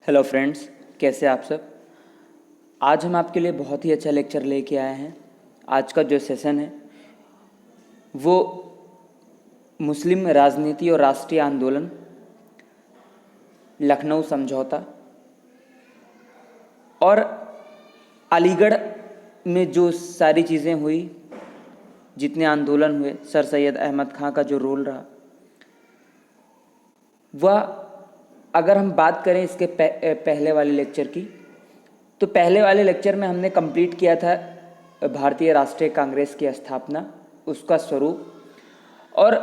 Hello friends, कैसे आप सब। आज हम आपके लिए बहुत ही अच्छा लेक्चर लेके आए हैं। आज का जो सेशन है वो मुस्लिम राजनीति और राष्ट्रीय आंदोलन, लखनऊ समझौता और अलीगढ़ में जो सारी चीज़ें हुई, जितने आंदोलन हुए, सर सैयद अहमद खां का जो रोल रहा, वह अगर हम बात करें इसके पहले वाले लेक्चर की, तो पहले वाले लेक्चर में हमने कंप्लीट किया था भारतीय राष्ट्रीय कांग्रेस की स्थापना, उसका स्वरूप और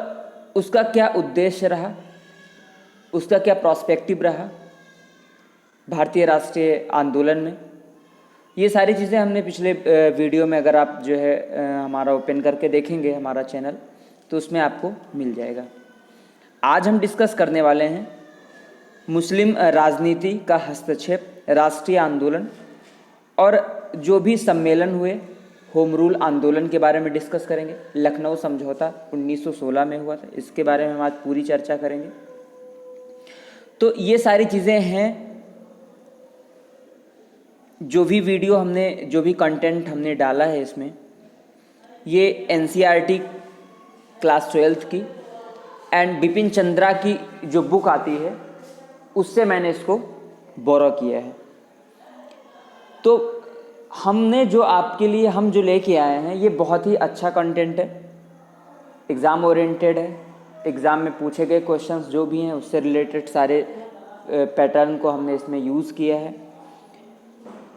उसका क्या उद्देश्य रहा, उसका क्या प्रोस्पेक्टिव रहा भारतीय राष्ट्रीय आंदोलन में। ये सारी चीज़ें हमने पिछले वीडियो में, अगर आप जो है हमारा ओपन करके देखेंगे हमारा चैनल, तो उसमें आपको मिल जाएगा। आज हम डिस्कस करने वाले हैं मुस्लिम राजनीति का हस्तक्षेप, राष्ट्रीय आंदोलन और जो भी सम्मेलन हुए, होम रूल आंदोलन के बारे में डिस्कस करेंगे। लखनऊ समझौता 1916 में हुआ था, इसके बारे में हम आज पूरी चर्चा करेंगे। तो ये सारी चीज़ें हैं। जो भी वीडियो हमने, जो भी कंटेंट हमने डाला है इसमें, ये एनसीईआरटी क्लास 12th की एंड बिपिन चंद्रा की जो बुक आती है उससे मैंने इसको बोरो किया है। तो हमने जो आपके लिए हम जो लेके आए हैं ये बहुत ही अच्छा कंटेंट है, एग्ज़ाम ओरिएंटेड है। एग्ज़ाम में पूछे गए क्वेश्चंस जो भी हैं उससे रिलेटेड सारे पैटर्न को हमने इसमें यूज़ किया है।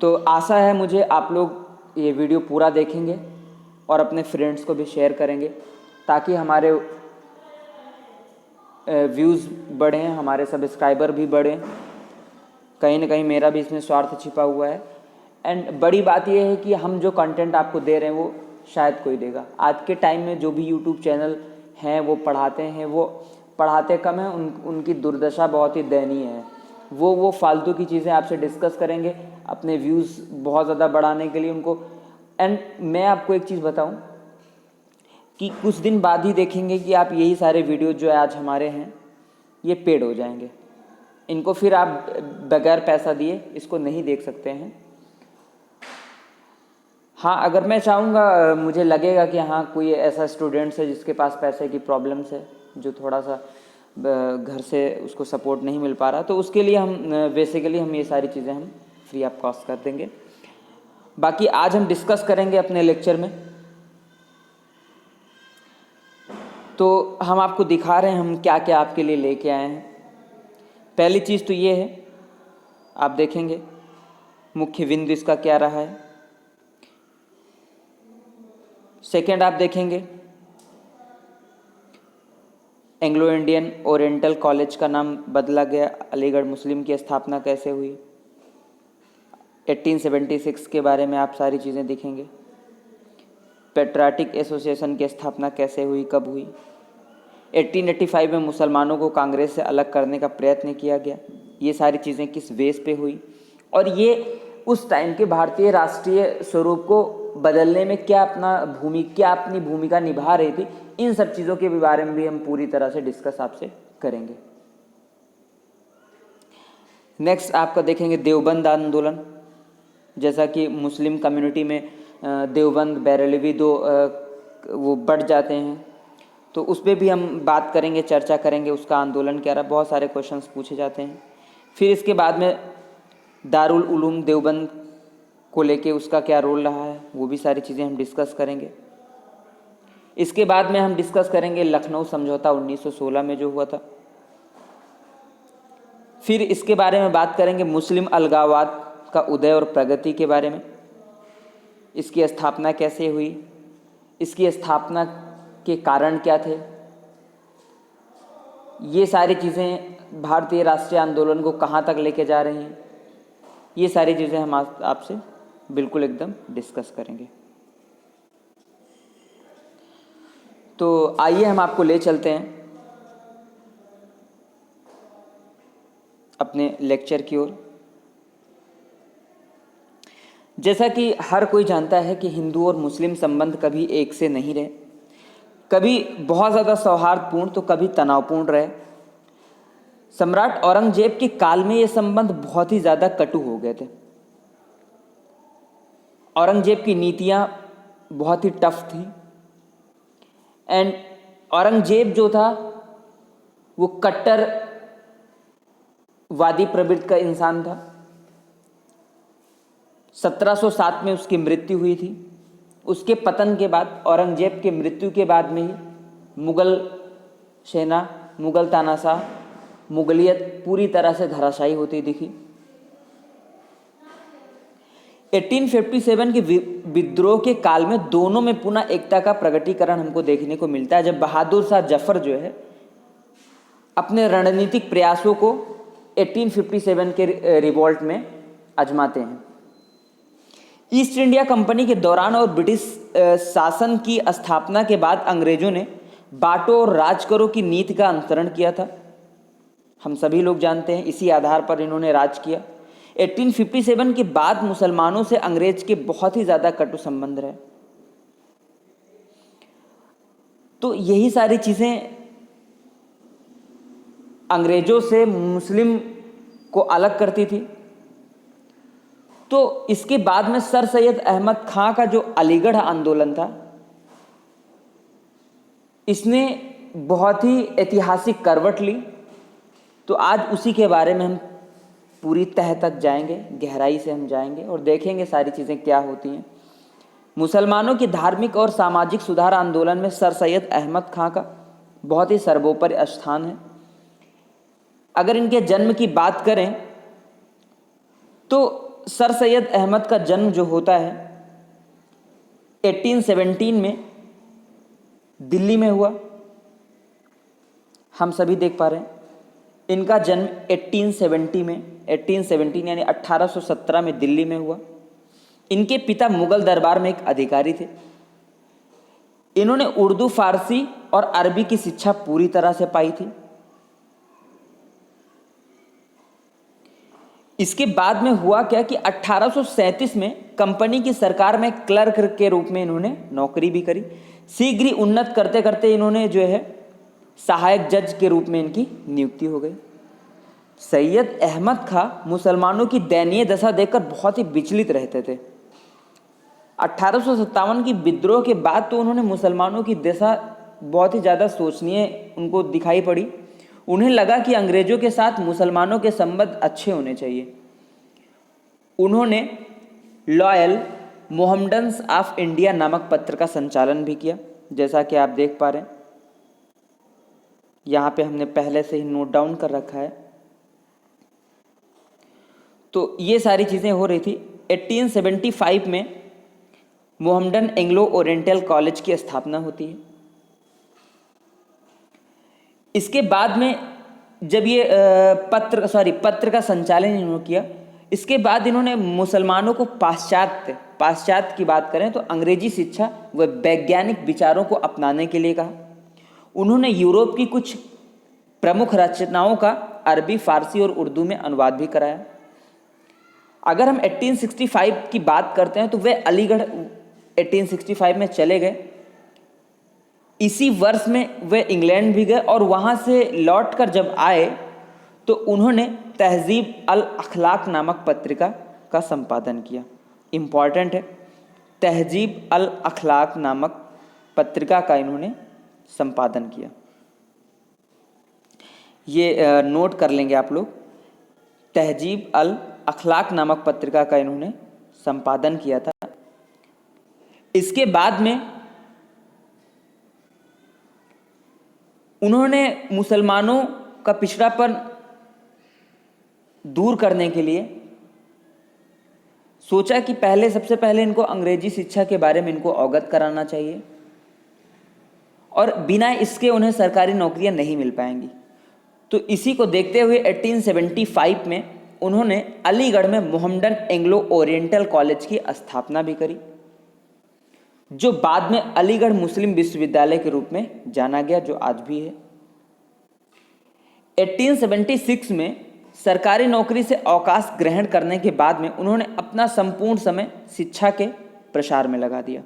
तो आशा है मुझे आप लोग ये वीडियो पूरा देखेंगे और अपने फ्रेंड्स को भी शेयर करेंगे, ताकि हमारे व्यूज़ बढ़ें, हमारे सब्सक्राइबर भी बढ़ें। कहीं ना कहीं मेरा भी इसमें स्वार्थ छिपा हुआ है। एंड बड़ी बात यह है कि हम जो कंटेंट आपको दे रहे हैं वो शायद कोई देगा। आज के टाइम में जो भी यूट्यूब चैनल हैं वो पढ़ाते हैं, वो पढ़ाते कम हैं, उनकी दुर्दशा बहुत ही दयनीय है। वो फालतू की चीज़ें आपसे डिस्कस करेंगे अपने व्यूज़ बहुत ज़्यादा बढ़ाने के लिए उनको। एंड मैं आपको एक चीज़ बताऊं कि कुछ दिन बाद ही देखेंगे कि आप यही सारे वीडियो जो आज हमारे हैं ये पेड हो जाएंगे। इनको फिर आप बगैर पैसा दिए इसको नहीं देख सकते हैं। हाँ, अगर मैं चाहूँगा, मुझे लगेगा कि हाँ कोई ऐसा स्टूडेंट्स है जिसके पास पैसे की प्रॉब्लम्स है, जो थोड़ा सा घर से उसको सपोर्ट नहीं मिल पा रहा, तो उसके लिए हम बेसिकली हम ये सारी चीज़ें हम फ्री ऑफ कॉस्ट कर देंगे। बाकी आज हम डिस्कस करेंगे अपने लेक्चर में। तो हम आपको दिखा रहे हैं हम क्या क्या आपके लिए लेके आए हैं। पहली चीज़ तो ये है, आप देखेंगे मुख्य बिंदु इसका क्या रहा है। सेकेंड आप देखेंगे एंग्लो इंडियन ओरिएंटल कॉलेज का नाम बदला गया, अलीगढ़ मुस्लिम की स्थापना कैसे हुई, 1876 के बारे में आप सारी चीज़ें दिखेंगे। पेट्रियाटिक एसोसिएशन की स्थापना कैसे हुई, कब हुई। 1885 में मुसलमानों को कांग्रेस से अलग करने का प्रयत्न किया गया, ये सारी चीज़ें किस बेस पे हुई, और ये उस टाइम के भारतीय राष्ट्रीय स्वरूप को बदलने में क्या अपनी भूमिका निभा रही थी। इन सब चीज़ों के बारे में भी हम पूरी तरह से डिस्कस आपसे करेंगे। नेक्स्ट आपका देखेंगे देवबंद आंदोलन। जैसा कि मुस्लिम कम्युनिटी में देवबंद बैरलवी दो वो बढ़ जाते हैं, तो उस पर भी हम बात करेंगे, चर्चा करेंगे उसका आंदोलन क्या रहा। बहुत सारे क्वेश्चंस पूछे जाते हैं। फिर इसके बाद में दारुल उलूम देवबंद को लेके उसका क्या रोल रहा है, वो भी सारी चीज़ें हम डिस्कस करेंगे। इसके बाद में हम डिस्कस करेंगे लखनऊ समझौता 1916 में जो हुआ था। फिर इसके बारे में बात करेंगे मुस्लिम अलगाववाद का उदय और प्रगति के बारे में, इसकी स्थापना कैसे हुई, इसकी स्थापना के कारण क्या थे। ये सारी चीज़ें भारतीय राष्ट्रीय आंदोलन को कहाँ तक लेके जा रही हैं, ये सारी चीज़ें हम आपसे बिल्कुल एकदम डिस्कस करेंगे। तो आइए हम आपको ले चलते हैं अपने लेक्चर की ओर। जैसा कि हर कोई जानता है कि हिंदू और मुस्लिम संबंध कभी एक से नहीं रहे, कभी बहुत ज़्यादा सौहार्दपूर्ण तो कभी तनावपूर्ण रहे। सम्राट औरंगजेब के काल में ये संबंध बहुत ही ज़्यादा कटु हो गए थे। औरंगजेब की नीतियाँ बहुत ही टफ थी एंड औरंगजेब जो था वो कट्टर वादी प्रवृत्ति का इंसान था। 1707 में उसकी मृत्यु हुई थी। उसके पतन के बाद, औरंगजेब के मृत्यु के बाद में ही मुगल सेना, मुगल तानाशाह, मुगलियत पूरी तरह से धराशायी होती दिखी। 1857 के विद्रोह के काल में दोनों में पुनः एकता का प्रकटीकरण हमको देखने को मिलता है, जब बहादुर शाह जफर जो है अपने रणनीतिक प्रयासों को 1857 के रिवॉल्ट में आजमाते हैं। ईस्ट इंडिया कंपनी के दौरान और ब्रिटिश शासन की स्थापना के बाद अंग्रेजों ने बांटो और राज करो की नीति का अनुसरण किया था। हम सभी लोग जानते हैं, इसी आधार पर इन्होंने राज किया। 1857 के बाद मुसलमानों से अंग्रेज के बहुत ही ज़्यादा कटु संबंध रहे। तो यही सारी चीज़ें अंग्रेजों से मुस्लिम को अलग करती थी। तो इसके बाद में सर सैयद अहमद खां का जो अलीगढ़ आंदोलन था, इसने बहुत ही ऐतिहासिक करवट ली। तो आज उसी के बारे में हम पूरी तह तक जाएंगे, गहराई से हम जाएंगे और देखेंगे सारी चीज़ें क्या होती हैं। मुसलमानों की धार्मिक और सामाजिक सुधार आंदोलन में सर सैयद अहमद खां का बहुत ही सर्वोपरि स्थान है। अगर इनके जन्म की बात करें तो सर सैयद अहमद का जन्म जो होता है 1817 में दिल्ली में हुआ। हम सभी देख पा रहे हैं इनका जन्म 1817 यानी 1817 में दिल्ली में हुआ। इनके पिता मुगल दरबार में एक अधिकारी थे। इन्होंने उर्दू, फारसी और अरबी की शिक्षा पूरी तरह से पाई थी। इसके बाद में हुआ क्या कि 1837 में कंपनी की सरकार में क्लर्क के रूप में इन्होंने नौकरी भी करी। शीघ्र ही उन्नत करते करते इन्होंने जो है सहायक जज के रूप में इनकी नियुक्ति हो गई। सैयद अहमद खां मुसलमानों की दयनीय दशा देखकर बहुत ही विचलित रहते थे। 1857 की विद्रोह के बाद तो उन्होंने मुसलमानों की दशा बहुत ही ज़्यादा शोचनीय उनको दिखाई पड़ी। उन्हें लगा कि अंग्रेजों के साथ मुसलमानों के संबंध अच्छे होने चाहिए। उन्होंने लॉयल मोहम्मडन्स ऑफ इंडिया नामक पत्र का संचालन भी किया, जैसा कि आप देख पा रहे हैं। यहाँ पे हमने पहले से ही नोट डाउन कर रखा है। तो ये सारी चीज़ें हो रही थी। 1875 में मोहम्मडन एंग्लो ओरिएंटल कॉलेज की स्थापना होती है। इसके बाद में जब ये पत्र का संचालन इन्होंने किया, इसके बाद इन्होंने मुसलमानों को पाश्चात्य की बात करें तो अंग्रेजी शिक्षा व वैज्ञानिक विचारों को अपनाने के लिए कहा। उन्होंने यूरोप की कुछ प्रमुख रचनाओं का अरबी, फारसी और उर्दू में अनुवाद भी कराया। अगर हम 1865 की बात करते हैं तो वे अलीगढ़ 1865 में चले गए। इसी वर्ष में वे इंग्लैंड भी गए और वहाँ से लौटकर जब आए तो उन्होंने तहजीब अल अखलाक नामक पत्रिका का संपादन किया। इम्पॉर्टेंट है, तहजीब अल अखलाक नामक पत्रिका का इन्होंने संपादन किया। ये नोट कर लेंगे आप लोग। तहजीब अल अखलाक नामक पत्रिका का इन्होंने संपादन किया था। इसके बाद में उन्होंने मुसलमानों का पिछड़ापन दूर करने के लिए सोचा कि सबसे पहले इनको अंग्रेजी शिक्षा के बारे में इनको अवगत कराना चाहिए और बिना इसके उन्हें सरकारी नौकरियां नहीं मिल पाएंगी। तो इसी को देखते हुए 1875 में उन्होंने अलीगढ़ में मोहम्मडन एंग्लो ओरिएंटल कॉलेज की स्थापना भी करी, जो बाद में अलीगढ़ मुस्लिम विश्वविद्यालय के रूप में जाना गया, जो आज भी है। 1876 में सरकारी नौकरी से अवकाश ग्रहण करने के बाद में उन्होंने अपना संपूर्ण समय शिक्षा के प्रसार में लगा दिया।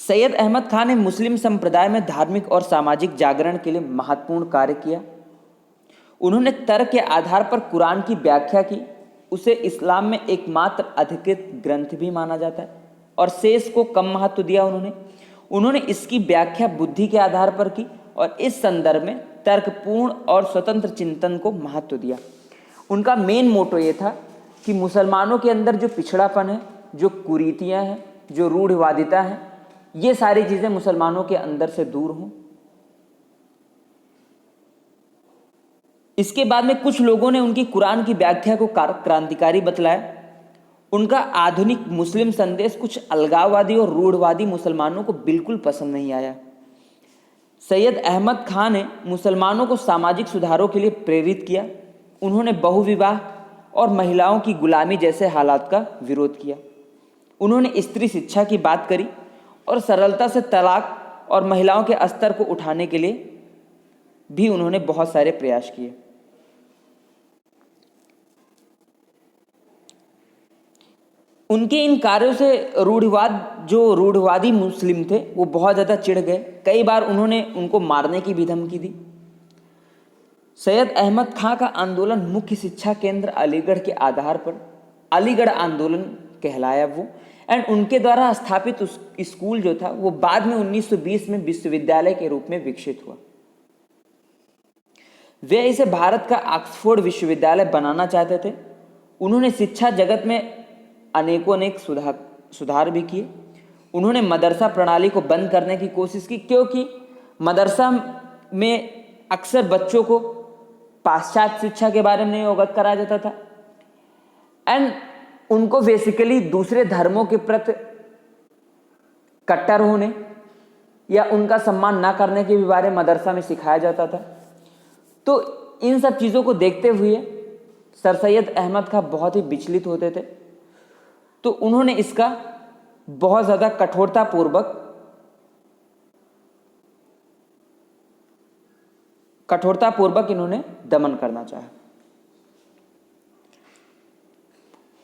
सैयद अहमद खान ने मुस्लिम संप्रदाय में धार्मिक और सामाजिक जागरण के लिए महत्वपूर्ण कार्य किया। उन्होंने तर्क के आधार पर कुरान की व्याख्या की। उसे इस्लाम में एकमात्र अधिकृत ग्रंथ भी माना जाता है और शेष को कम महत्व दिया। उन्होंने इसकी व्याख्या बुद्धि के आधार पर की और इस संदर्भ में तर्कपूर्ण और स्वतंत्र चिंतन को महत्व दिया। उनका मेन मोटो ये था कि मुसलमानों के अंदर जो पिछड़ापन है, जो कुरीतियाँ हैं, जो रूढ़िवादिता है, ये सारी चीज़ें मुसलमानों के अंदर से दूर हों। इसके बाद में कुछ लोगों ने उनकी कुरान की व्याख्या को क्रांतिकारी बतलाया। उनका आधुनिक मुस्लिम संदेश कुछ अलगाववादी और रूढ़वादी मुसलमानों को बिल्कुल पसंद नहीं आया। सैयद अहमद खान ने मुसलमानों को सामाजिक सुधारों के लिए प्रेरित किया। उन्होंने बहुविवाह और महिलाओं की गुलामी जैसे हालात का विरोध किया। उन्होंने स्त्री शिक्षा की बात करी और सरलता से तलाक और महिलाओं के स्तर को उठाने के लिए भी उन्होंने बहुत सारे प्रयास किए। उनके इन कार्यों से रूढ़वादी मुस्लिम थे वो बहुत ज़्यादा चिढ़ गए। कई बार उन्होंने उनको मारने की भी धमकी दी। सैयद अहमद खां का आंदोलन मुख्य शिक्षा केंद्र अलीगढ़ के आधार पर अलीगढ़ आंदोलन कहलाया वो, एंड उनके द्वारा स्थापित उस स्कूल जो था वो बाद में 1920 में विश्वविद्यालय के रूप में विकसित हुआ। वे इसे भारत का ऑक्सफोर्ड विश्वविद्यालय बनाना चाहते थे। उन्होंने शिक्षा जगत में अनेक सुधार भी किए। उन्होंने मदरसा प्रणाली को बंद करने की कोशिश की, क्योंकि मदरसा में अक्सर बच्चों को पाश्चात्य शिक्षा के बारे में नहीं अवगत कराया जाता था एंड उनको बेसिकली दूसरे धर्मों के प्रति कट्टर होने या उनका सम्मान ना करने के भी बारे में मदरसा में सिखाया जाता था। तो इन सब चीज़ों को देखते हुए सर सैयद अहमद खां बहुत ही विचलित होते थे। तो उन्होंने इसका बहुत ज़्यादा कठोरतापूर्वक इन्होंने दमन करना चाहा।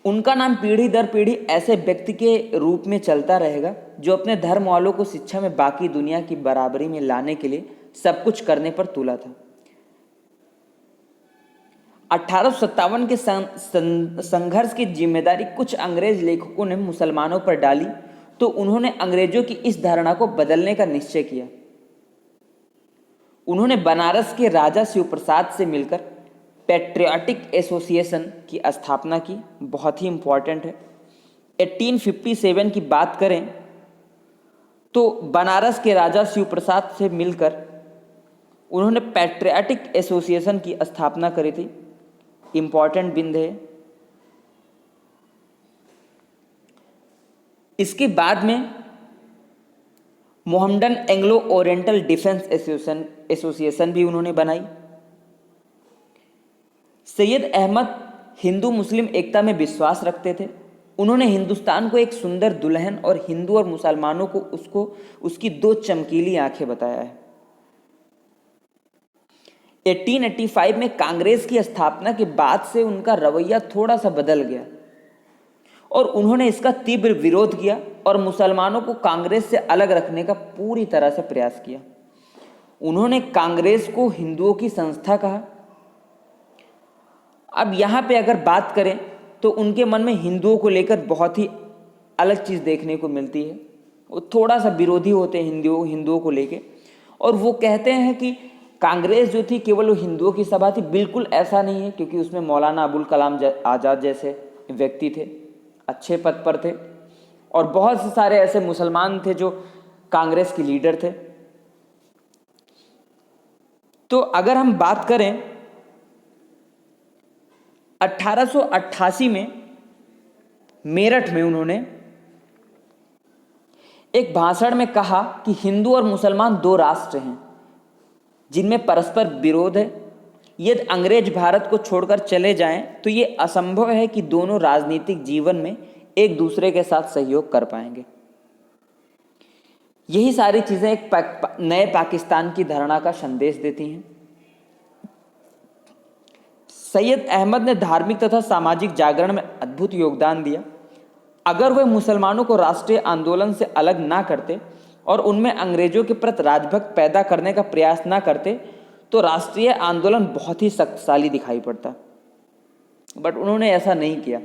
उनका नाम पीढ़ी दर पीढ़ी ऐसे व्यक्ति के रूप में चलता रहेगा जो अपने धर्म वालों को शिक्षा में बाकी दुनिया की बराबरी में लाने के लिए सब कुछ करने पर तुला था। 1857 के संघर्ष की जिम्मेदारी कुछ अंग्रेज लेखकों ने मुसलमानों पर डाली, तो उन्होंने अंग्रेजों की इस धारणा को बदलने का निश्चय किया। उन्होंने बनारस के राजा शिवप्रसाद से मिलकर पैट्रियाटिक एसोसिएशन की स्थापना की। बहुत ही इंपॉर्टेंट है। 1857 की बात करें तो बनारस के राजा शिवप्रसाद से मिलकर उन्होंने पैट्रियाटिक एसोसिएशन की स्थापना करी थी। इंपॉर्टेंट बिंदु है। इसके बाद में Mohammedan Anglo oriental defence association भी उन्होंने बनाई। सैयद अहमद हिंदू मुस्लिम एकता में विश्वास रखते थे। उन्होंने हिंदुस्तान को एक सुंदर दुल्हन और हिंदू और मुसलमानों को उसकी दो चमकीली आंखें बताया है। 1885 में कांग्रेस की स्थापना के बाद से उनका रवैया थोड़ा सा बदल गया और उन्होंने इसका तीव्र विरोध किया और मुसलमानों को कांग्रेस से अलग रखने का पूरी तरह से प्रयास किया। उन्होंने कांग्रेस को हिंदुओं की संस्था कहा। अब यहाँ पे अगर बात करें तो उनके मन में हिंदुओं को लेकर बहुत ही अलग चीज़ देखने को मिलती है। वो थोड़ा सा विरोधी होते हैं हिंदुओं को लेके, और वो कहते हैं कि कांग्रेस जो थी केवल वो हिंदुओं की सभा थी। बिल्कुल ऐसा नहीं है, क्योंकि उसमें मौलाना अबुल कलाम आज़ाद जैसे व्यक्ति थे, अच्छे पद पर थे, और बहुत से सारे ऐसे मुसलमान थे जो कांग्रेस के लीडर थे। तो अगर हम बात करें 1888 में मेरठ में उन्होंने एक भाषण में कहा कि हिंदू और मुसलमान दो राष्ट्र हैं जिनमें परस्पर विरोध है। यदि अंग्रेज भारत को छोड़कर चले जाएं तो ये असंभव है कि दोनों राजनीतिक जीवन में एक दूसरे के साथ सहयोग कर पाएंगे। यही सारी चीज़ें एक नए पाकिस्तान की धारणा का संदेश देती हैं। सैयद अहमद ने धार्मिक तथा सामाजिक जागरण में अद्भुत योगदान दिया। अगर वह मुसलमानों को राष्ट्रीय आंदोलन से अलग ना करते और उनमें अंग्रेजों के प्रति राजभक्त पैदा करने का प्रयास न करते तो राष्ट्रीय आंदोलन बहुत ही शक्तिशाली दिखाई पड़ता, बट उन्होंने ऐसा नहीं किया।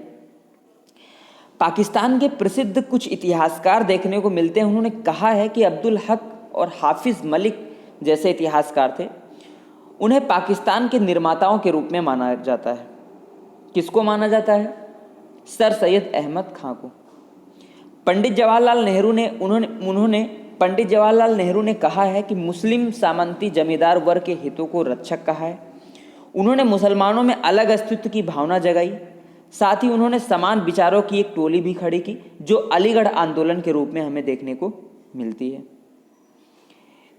पाकिस्तान के प्रसिद्ध कुछ इतिहासकार देखने को मिलते हैं, उन्होंने कहा है कि अब्दुल हक और हाफिज मलिक जैसे इतिहासकार थे, उन्हें पाकिस्तान के निर्माताओं के रूप में माना जाता है। किसको माना जाता है? सर सैयद अहमद खां को। पंडित जवाहरलाल नेहरू ने कहा है कि मुस्लिम सामंती जमींदार वर्ग के हितों को रक्षक कहा है। उन्होंने मुसलमानों में अलग अस्तित्व की भावना जगाई, साथ ही उन्होंने समान विचारों की एक टोली भी खड़ी की जो अलीगढ़ आंदोलन के रूप में हमें देखने को मिलती है।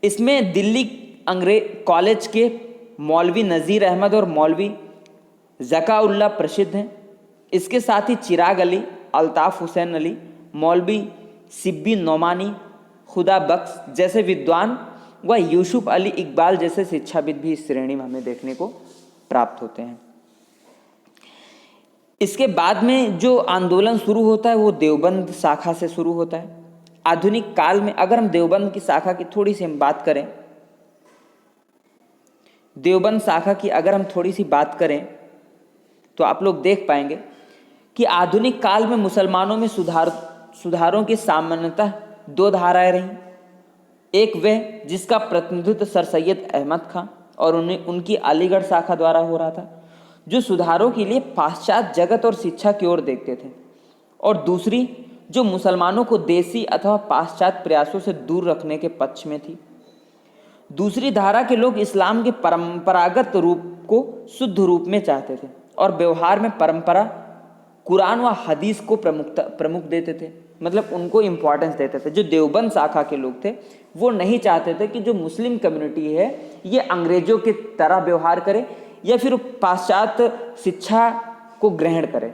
इसमें दिल्ली अंग्रेज कॉलेज के मौलवी नज़ीर अहमद और मौलवी ज़काउल्लाह प्रसिद्ध हैं। इसके साथ ही चिराग अली, अल्ताफ़ हुसैन अली, मौलवी सिब्बी नौमानी, खुदा बख्श जैसे विद्वान व यूसुफ अली इकबाल जैसे शिक्षाविद भी इस श्रेणी में हमें देखने को प्राप्त होते हैं। इसके बाद में जो आंदोलन शुरू होता है वो देवबंद शाखा से शुरू होता है। आधुनिक काल में अगर हम देवबंद की शाखा की थोड़ी सी हम बात करें, देवबंद शाखा की अगर हम थोड़ी सी बात करें तो आप लोग देख पाएंगे कि आधुनिक काल में मुसलमानों में सुधारों की सामान्यतः दो धाराएं रहीं। एक वह जिसका प्रतिनिधित्व सर सैयद अहमद खां और उनकी अलीगढ़ शाखा द्वारा हो रहा था, जो सुधारों के लिए पाश्चात्य जगत और शिक्षा की ओर देखते थे, और दूसरी जो मुसलमानों को देसी अथवा पाश्चात्य प्रयासों से दूर रखने के पक्ष में थी। दूसरी धारा के लोग इस्लाम के परंपरागत रूप को शुद्ध रूप में चाहते थे और व्यवहार में परंपरा कुरान व हदीस को प्रमुख देते थे, मतलब उनको इम्पोर्टेंस देते थे। जो देवबंद शाखा के लोग थे वो नहीं चाहते थे कि जो मुस्लिम कम्युनिटी है ये अंग्रेजों की तरह व्यवहार करे या फिर पाश्चात्य शिक्षा को ग्रहण करे।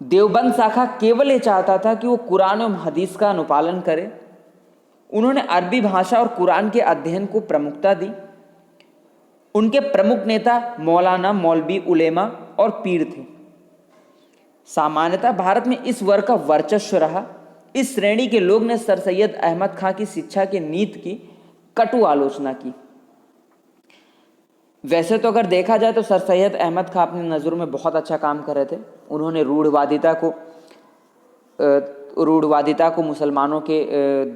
देवबंद शाखा केवल ये चाहता था कि वो कुरान एवं हदीस का अनुपालन करे। उन्होंने अरबी भाषा और कुरान के अध्ययन को प्रमुखता दी। उनके प्रमुख नेता मौलाना, मौलवी, उलेमा और पीर थे। सामान्यतः भारत में इस वर्ग का वर्चस्व रहा। इस श्रेणी के लोग ने सर सैयद अहमद खां की शिक्षा के नीति की कटु आलोचना की। वैसे तो अगर देखा जाए तो सर सैयद अहमद खां अपनी नज़रों में बहुत अच्छा काम कर रहे थे। उन्होंने रूढ़वादिता को मुसलमानों के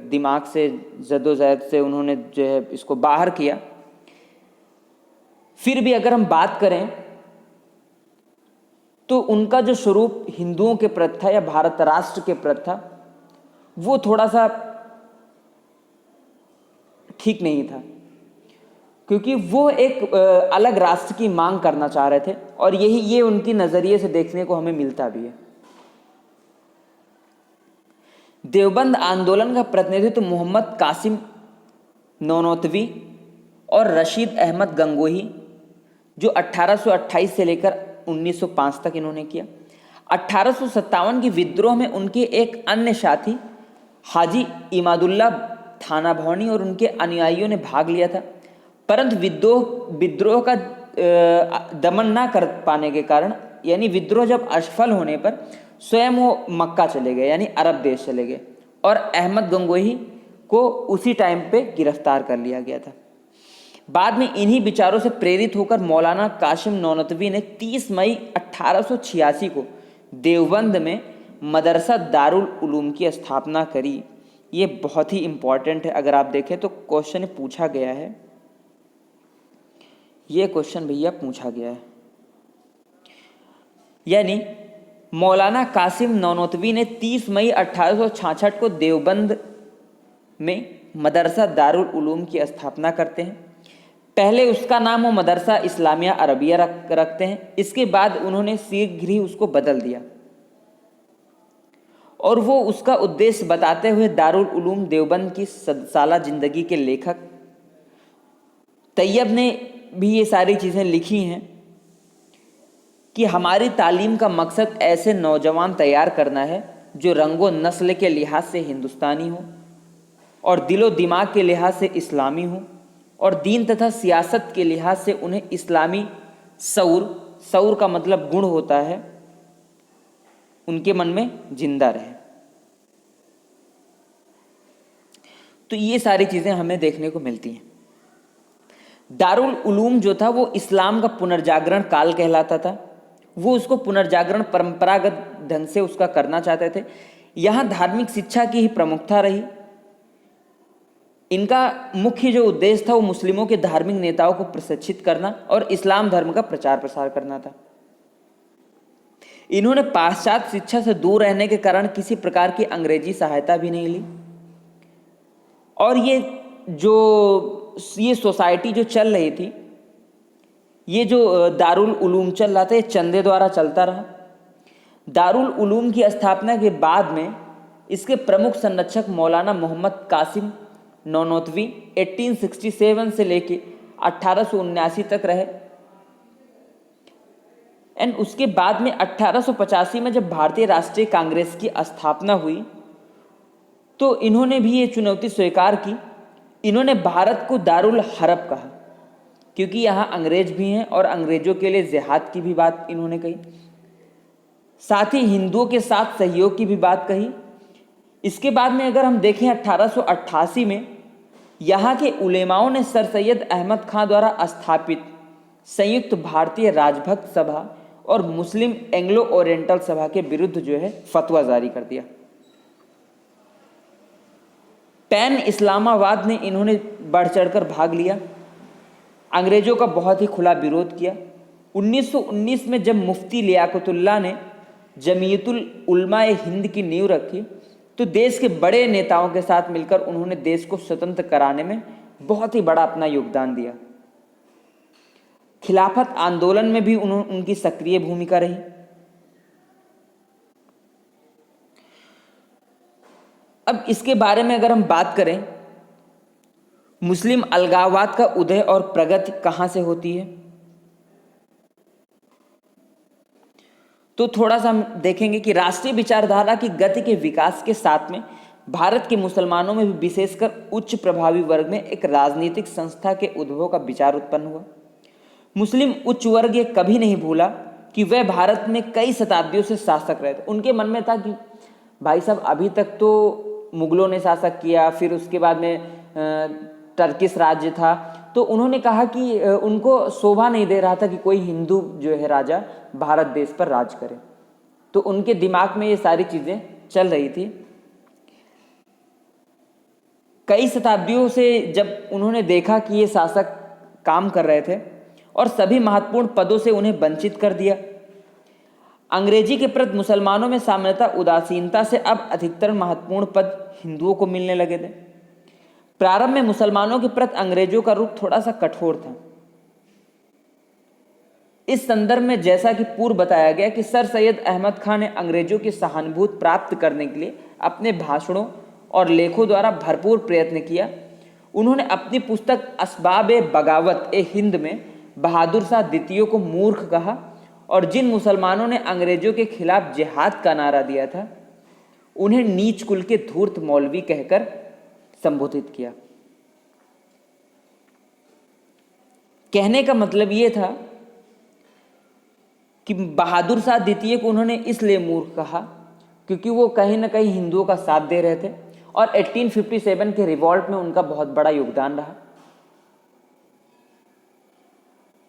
दिमाग से, जद्दोजहद से उन्होंने जो है इसको बाहर किया। फिर भी अगर हम बात करें तो उनका जो स्वरूप हिंदुओं के प्रति था या भारत राष्ट्र के प्रति था वो थोड़ा सा ठीक नहीं था, क्योंकि वो एक अलग राष्ट्र की मांग करना चाह रहे थे और ये उनकी नज़रिए से देखने को हमें मिलता भी है। देवबंद आंदोलन का प्रतिनिधित्व मोहम्मद कासिम नौनोतवी और रशीद अहमद गंगोही, जो 1828 से लेकर 1905 तक इन्होंने किया। 1857 की विद्रोह में उनके एक अन्य साथी हाजी इमादुल्ला थाना भवनी और उनके अनुयायियों ने भाग लिया था, परंतु विद्रोह का दमन ना कर पाने के कारण, यानी विद्रोह जब असफल होने पर स्वयं वो मक्का चले गए, यानी अरब देश चले गए, और अहमद गंगोही को उसी टाइम पे गिरफ्तार कर लिया गया था। बाद में इन्हीं विचारों से प्रेरित होकर मौलाना कासिम नौनतवी ने 30 मई 1886 को देवबंद में मदरसा दारुल उलूम की स्थापना करी। ये बहुत ही इम्पॉर्टेंट है। अगर आप देखें तो क्वेश्चन पूछा गया है, ये क्वेश्चन भैया पूछा गया है, यानी मौलाना कासिम नौनोतवी ने 30 मई 1866 को देवबंद में मदरसा दारुल उलूम की स्थापना करते हैं। पहले उसका नाम वो मदरसा इस्लामिया अरबिया रखते हैं। इसके बाद उन्होंने शीघ्र ही उसको बदल दिया और वो उसका उद्देश्य बताते हुए दारुल उलूम देवबंद की सदसाला जिंदगी के लेखक तैयब ने भी ये सारी चीज़ें लिखी हैं कि हमारी तालीम का मकसद ऐसे नौजवान तैयार करना है जो रंगो नस्ल के लिहाज से हिंदुस्तानी हो और दिलो दिमाग के लिहाज से इस्लामी हो और दीन तथा सियासत के लिहाज से उन्हें इस्लामी सऊर का मतलब गुण होता है, उनके मन में जिंदा रहे। तो ये सारी चीज़ें हमें देखने को मिलती हैं। दारुल उलूम जो था वो इस्लाम का पुनर्जागरण काल कहलाता था। वो उसको पुनर्जागरण परंपरागत ढंग से उसका करना चाहते थे। यहाँ धार्मिक शिक्षा की ही प्रमुखता रही। इनका मुख्य जो उद्देश्य था वो मुस्लिमों के धार्मिक नेताओं को प्रशिक्षित करना और इस्लाम धर्म का प्रचार प्रसार करना था। इन्होंने पाश्चात्य शिक्षा से दूर रहने के कारण किसी प्रकार की अंग्रेजी सहायता भी नहीं ली, और ये सोसाइटी जो चल रही थी, ये जो दारुल उलूम चल रहा था, ये चंदे द्वारा चलता रहा। दारुल उलूम की स्थापना के बाद में इसके प्रमुख संरक्षक मौलाना मोहम्मद कासिम नौनोतवी 1867 से लेके 1879 तक रहे। एंड उसके बाद में 1885 में जब भारतीय राष्ट्रीय कांग्रेस की स्थापना हुई तो इन्होंने भी ये चुनौती स्वीकार की। इन्होंने भारत को दारुल हरब कहा, क्योंकि यहाँ अंग्रेज भी हैं और अंग्रेजों के लिए जिहाद की भी बात इन्होंने कही, साथ ही हिंदुओं के साथ सहयोग की भी बात कही। इसके बाद में अगर हम देखें 1888 में यहाँ के उलेमाओं ने सर सैयद अहमद खां द्वारा स्थापित संयुक्त भारतीय राजभक्त सभा और मुस्लिम एंग्लो ओरिएंटल सभा के विरुद्ध जो है फतवा जारी कर दिया। पैन इस्लामाबाद ने इन्होंने बढ़ चढ़कर भाग लिया, अंग्रेजों का बहुत ही खुला विरोध किया। 1919 में जब मुफ्ती लियाकतुल्लाह ने जमीयतुल उलमा ए हिंद की नींव रखी तो देश के बड़े नेताओं के साथ मिलकर उन्होंने देश को स्वतंत्र कराने में बहुत ही बड़ा अपना योगदान दिया। खिलाफत आंदोलन में भी उनकी सक्रिय भूमिका रही। अब इसके बारे में अगर हम बात करें, मुस्लिम अलगाववाद का उदय और प्रगति कहां से होती है, तो थोड़ा सा हम देखेंगे कि राष्ट्रीय विचारधारा की गति के विकास के साथ में भारत के मुसलमानों में भी विशेषकर उच्च प्रभावी वर्ग में एक राजनीतिक संस्था के उद्भव का विचार उत्पन्न हुआ। मुस्लिम उच्च वर्ग ये कभी नहीं भूला कि वह भारत में कई शताब्दियों से शासक रहे थे। उनके मन में था कि भाई साहब अभी तक तो मुगलों ने शासक किया, फिर उसके बाद में टर्किश राज्य था, तो उन्होंने कहा कि उनको शोभा नहीं दे रहा था कि कोई हिंदू जो है राजा भारत देश पर राज करे। तो उनके दिमाग में ये सारी चीज़ें चल रही थी। कई शताब्दियों से जब उन्होंने देखा कि ये शासक काम कर रहे थे और सभी महत्वपूर्ण पदों से उन्हें वंचित कर दिया, अंग्रेजी के प्रति मुसलमानों में सामान्यतः उदासीनता से अब अधिकतर महत्वपूर्ण पद हिंदुओं को मिलने लगे थे। प्रारंभ में मुसलमानों के प्रति अंग्रेजों का रुख थोड़ा सा कठोर था। इस संदर्भ में जैसा कि पूर्व बताया गया कि सर सैयद अहमद खां ने अंग्रेजों की सहानुभूति प्राप्त करने के लिए अपने भाषणों और लेखों द्वारा भरपूर प्रयत्न किया। उन्होंने अपनी पुस्तक असबाब-ए बगावत ए हिंद में बहादुर शाह द्वितीय को मूर्ख कहा और जिन मुसलमानों ने अंग्रेजों के खिलाफ जिहाद का नारा दिया था उन्हें नीच कुल के धूर्त मौलवी कहकर संबोधित किया। कहने का मतलब ये था कि बहादुर शाह द्वितीय को उन्होंने इसलिए मूर्ख कहा क्योंकि वो कहीं ना कहीं हिंदुओं का साथ दे रहे थे और 1857 के रिवॉल्ट में उनका बहुत बड़ा योगदान रहा।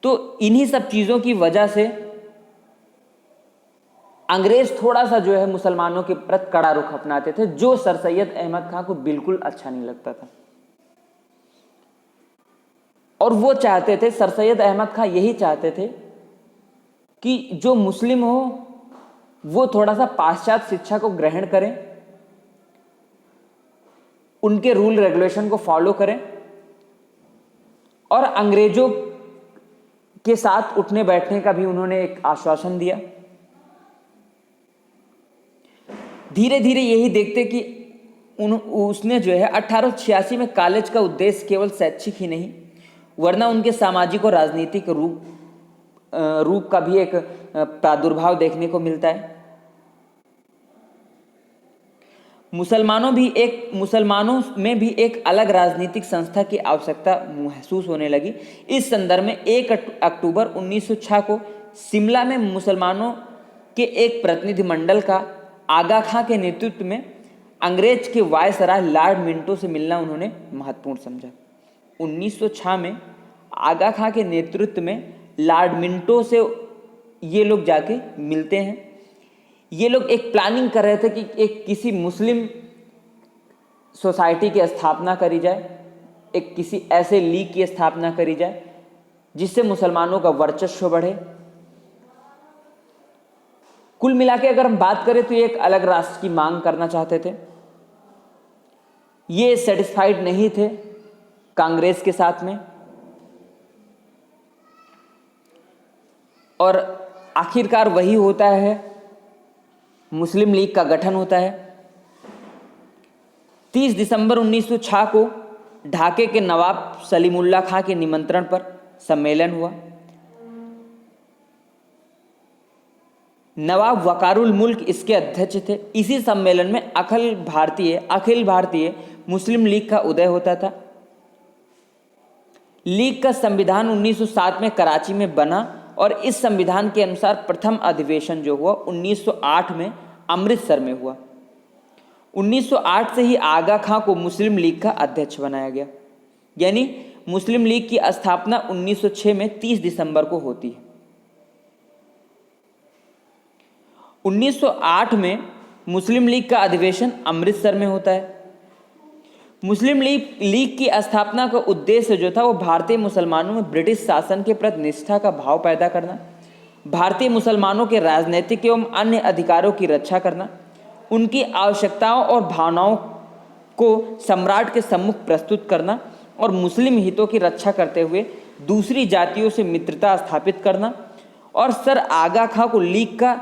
तो इन्हीं सब चीज़ों की वजह से अंग्रेज थोड़ा सा जो है मुसलमानों के प्रति कड़ा रुख अपनाते थे, जो सर सैयद अहमद खां को बिल्कुल अच्छा नहीं लगता था। और वो चाहते थे, सर सैयद अहमद खां यही चाहते थे कि जो मुस्लिम हो वो थोड़ा सा पाश्चात्य शिक्षा को ग्रहण करें, उनके रूल रेगुलेशन को फॉलो करें और अंग्रेजों के साथ उठने बैठने का भी उन्होंने एक आश्वासन दिया। धीरे धीरे यही देखते कि उसने जो है 1886 में कॉलेज का उद्देश्य केवल शैक्षिक ही नहीं वरना उनके सामाजिक और राजनीतिक रूप का भी एक प्रादुर्भाव देखने को मिलता है। मुसलमानों में भी एक अलग राजनीतिक संस्था की आवश्यकता महसूस होने लगी। इस संदर्भ में 1 अक्टूबर 1906 को शिमला में मुसलमानों के एक प्रतिनिधिमंडल का आगा खां के नेतृत्व में अंग्रेज के वायसराय लॉर्ड मिंटो से मिलना उन्होंने महत्वपूर्ण समझा। 1906 में आगा खां के नेतृत्व में लॉर्ड मिंटो से ये लोग जाके मिलते हैं। ये लोग एक प्लानिंग कर रहे थे कि एक किसी मुस्लिम सोसाइटी की स्थापना करी जाए, एक किसी ऐसे लीग की स्थापना करी जाए जिससे मुसलमानों का वर्चस्व बढ़े। कुल मिला के अगर हम बात करें तो ये एक अलग राष्ट्र की मांग करना चाहते थे। ये सेटिस्फाइड नहीं थे कांग्रेस के साथ में, और आखिरकार वही होता है, मुस्लिम लीग का गठन होता है। 30 दिसंबर 1906 को ढाके के नवाब सलीमुल्लाह खां के निमंत्रण पर सम्मेलन हुआ। नवाब वकारुल मुल्क इसके अध्यक्ष थे। इसी सम्मेलन में अखिल भारतीय मुस्लिम लीग का उदय होता था। लीग का संविधान 1907 में कराची में बना और इस संविधान के अनुसार प्रथम अधिवेशन जो हुआ 1908 में अमृतसर में हुआ। 1908 से ही आगा खां को मुस्लिम लीग का अध्यक्ष बनाया गया, यानी मुस्लिम लीग की स्थापना 1906 में 30 दिसंबर को होती है। 1908 में मुस्लिम लीग का अधिवेशन अमृतसर में होता है। मुस्लिम लीग की स्थापना का उद्देश्य जो था वो भारतीय मुसलमानों में ब्रिटिश शासन के प्रति निष्ठा का भाव पैदा करना, भारतीय मुसलमानों के राजनीतिक एवं अन्य अधिकारों की रक्षा करना, उनकी आवश्यकताओं और भावनाओं को सम्राट के सम्मुख प्रस्तुत करना और मुस्लिम हितों की रक्षा करते हुए दूसरी जातियों से मित्रता स्थापित करना, और सर आगा खां को लीग का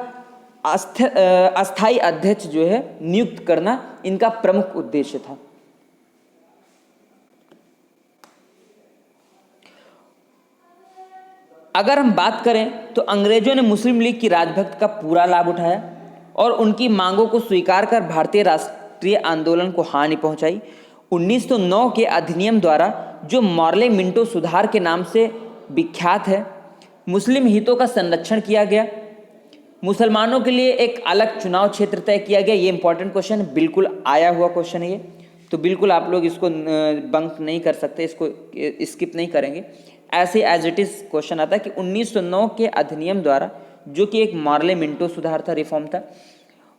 अस्थायी अध्यक्ष जो है नियुक्त करना इनका प्रमुख उद्देश्य था। अगर हम बात करें तो अंग्रेजों ने मुस्लिम लीग की राजभक्त का पूरा लाभ उठाया और उनकी मांगों को स्वीकार कर भारतीय राष्ट्रीय आंदोलन को हानि पहुंचाई। 1909 के अधिनियम द्वारा, जो मॉर्ले मिंटो सुधार के नाम से विख्यात है, मुस्लिम हितों का संरक्षण किया गया। मुसलमानों के लिए एक अलग चुनाव क्षेत्र तय किया गया। ये इंपॉर्टेंट क्वेश्चन है, बिल्कुल आया हुआ क्वेश्चन है ये, तो बिल्कुल आप लोग इसको बंक नहीं कर सकते, इसको स्किप नहीं करेंगे। ऐसे एज इट इज क्वेश्चन आता है कि 1909 के अधिनियम द्वारा, जो कि एक मॉर्ले मिंटो सुधार था, रिफॉर्म था,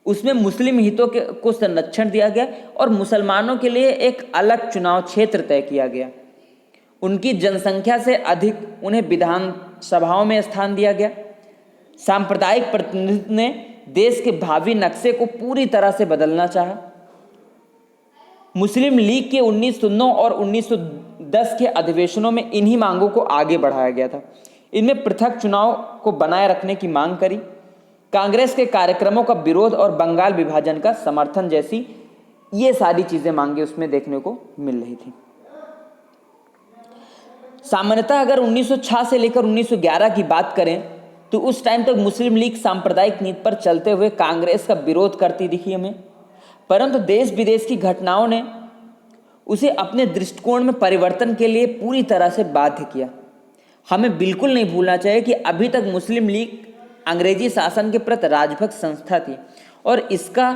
उसमें मुस्लिम हितों को संरक्षण दिया गया और मुसलमानों के लिए एक अलग चुनाव क्षेत्र तय किया गया। उनकी जनसंख्या से अधिक उन्हें विधान सभाओं में स्थान दिया गया। सांप्रदायिक प्रतिनिधित्व ने देश के भावी नक्शे को पूरी तरह से बदलना चाहा। मुस्लिम लीग के 1909 और 1910 के अधिवेशनों में इन्हीं मांगों को आगे बढ़ाया गया था। इनमें पृथक चुनाव को बनाए रखने की मांग करी, कांग्रेस के कार्यक्रमों का विरोध और बंगाल विभाजन का समर्थन जैसी ये सारी चीजें मांगे उसमें देखने को मिल रही थी। सामान्यतः अगर 1906 से लेकर 1911 की बात करें तो उस टाइम तक मुस्लिम लीग सांप्रदायिक नीति पर चलते हुए कांग्रेस का विरोध करती दिखी हमें, परंतु देश विदेश की घटनाओं ने उसे अपने दृष्टिकोण में परिवर्तन के लिए पूरी तरह से बाध्य किया। हमें बिल्कुल नहीं भूलना चाहिए कि अभी तक मुस्लिम लीग अंग्रेजी शासन के प्रति राजभक्त संस्था थी और इसका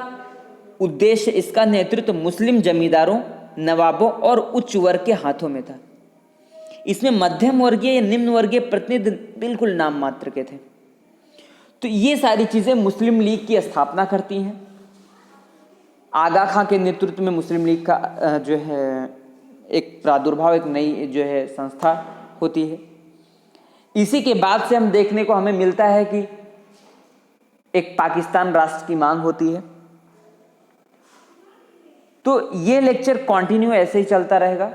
उद्देश्य, इसका नेतृत्व मुस्लिम जमींदारों, नवाबों और उच्च वर्ग के हाथों में था। इसमें मध्यम वर्गीय या निम्न वर्गीय प्रतिनिधि बिल्कुल नाम मात्र के थे। तो ये सारी चीजें मुस्लिम लीग की स्थापना करती हैं। आगा खां के नेतृत्व में मुस्लिम लीग का जो है एक प्रादुर्भाव, एक नई जो है संस्था होती है। इसी के बाद से हम देखने को हमें मिलता है कि एक पाकिस्तान राष्ट्र की मांग होती है। तो ये लेक्चर कंटिन्यू ऐसे ही चलता रहेगा।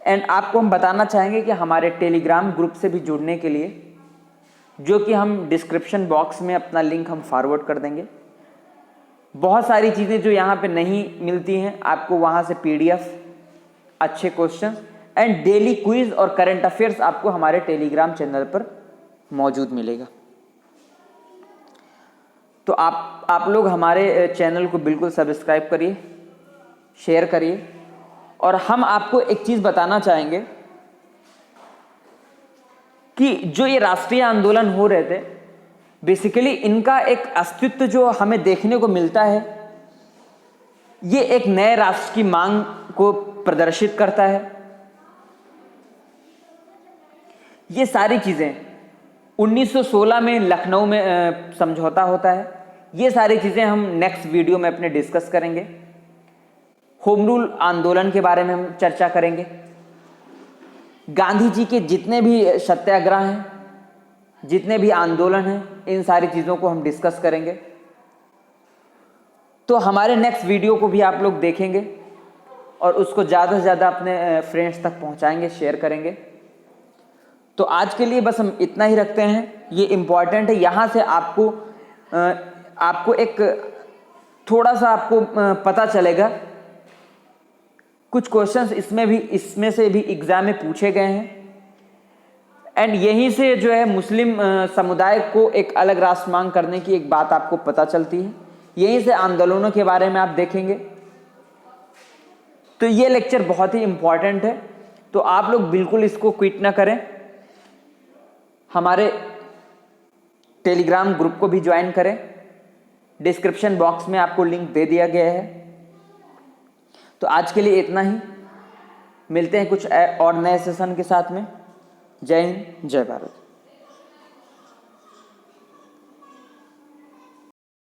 एंड आपको हम बताना चाहेंगे कि हमारे टेलीग्राम ग्रुप से भी जुड़ने के लिए, जो कि हम डिस्क्रिप्शन बॉक्स में अपना लिंक हम फॉरवर्ड कर देंगे, बहुत सारी चीज़ें जो यहाँ पे नहीं मिलती हैं आपको वहाँ से PDF, अच्छे क्वेश्चन एंड डेली क्विज और करंट अफेयर्स आपको हमारे टेलीग्राम चैनल पर मौजूद मिलेगा। तो आप लोग हमारे चैनल को बिल्कुल सब्सक्राइब करिए, शेयर करिए। और हम आपको एक चीज़ बताना चाहेंगे कि जो ये राष्ट्रीय आंदोलन हो रहे थे, बेसिकली इनका एक अस्तित्व जो हमें देखने को मिलता है ये एक नए राष्ट्र की मांग को प्रदर्शित करता है। ये सारी चीज़ें 1916 में लखनऊ में समझौता होता है। ये सारी चीज़ें हम नेक्स्ट वीडियो में अपने डिस्कस करेंगे। होम रूल आंदोलन के बारे में हम चर्चा करेंगे। गांधी जी के जितने भी सत्याग्रह हैं, जितने भी आंदोलन हैं, इन सारी चीज़ों को हम डिस्कस करेंगे। तो हमारे नेक्स्ट वीडियो को भी आप लोग देखेंगे और उसको ज़्यादा से ज़्यादा अपने फ्रेंड्स तक पहुंचाएंगे, शेयर करेंगे। तो आज के लिए बस हम इतना ही रखते हैं। ये इम्पॉर्टेंट है, यहाँ से आपको एक थोड़ा सा आपको पता चलेगा। कुछ क्वेश्चंस इसमें से भी एग्जाम में पूछे गए हैं। एंड यहीं से जो है मुस्लिम समुदाय को एक अलग राष्ट्र मांग करने की एक बात आपको पता चलती है। यहीं से आंदोलनों के बारे में आप देखेंगे। तो ये लेक्चर बहुत ही इंपॉर्टेंट है, तो आप लोग बिल्कुल इसको क्विट ना करें। हमारे टेलीग्राम ग्रुप को भी ज्वाइन करें। डिस्क्रिप्शन बॉक्स में आपको लिंक दे दिया गया है। तो आज के लिए इतना ही। मिलते हैं कुछ और नए सेशन के साथ में। जय हिंद, जय भारत।